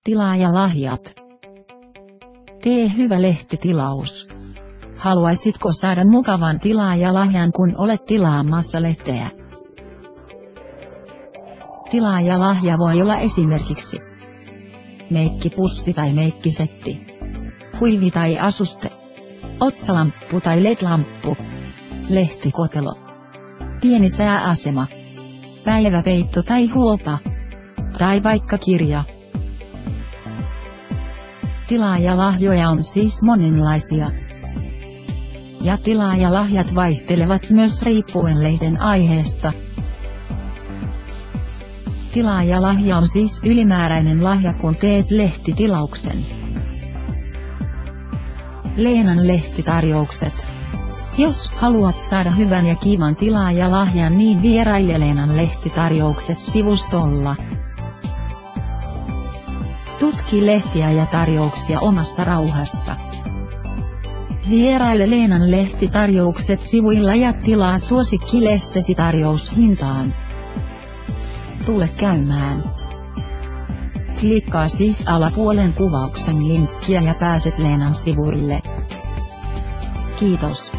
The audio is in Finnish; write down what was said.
Tilaajalahjat. Tee hyvä lehtitilaus. Haluaisitko saada mukavan tilaajalahjan kun olet tilaamassa lehteä? Tilaajalahja voi olla esimerkiksi meikkipussi tai meikkisetti, huivi tai asuste, otsalamppu tai LED-lamppu, lehtikotelo, pieni sääasema, päiväpeitto tai huopa, tai vaikka kirja. Tilaajalahjoja on siis monenlaisia. Ja tilaajalahjat vaihtelevat myös riippuen lehden aiheesta. Tilaajalahja on siis ylimääräinen lahja kun teet lehtitilauksen. Leenan lehtitarjoukset. Jos haluat saada hyvän ja kivan tilaajalahjan niin vieraile Leenan lehtitarjoukset sivustolla. Tutki lehtiä ja tarjouksia omassa rauhassa. Vieraile Leenan lehtitarjoukset sivuilla ja tilaa suosikkilehtesi tarjoushintaan. Tule käymään. Klikkaa siis alapuolen kuvauksen linkkiä ja pääset Leenan sivuille. Kiitos.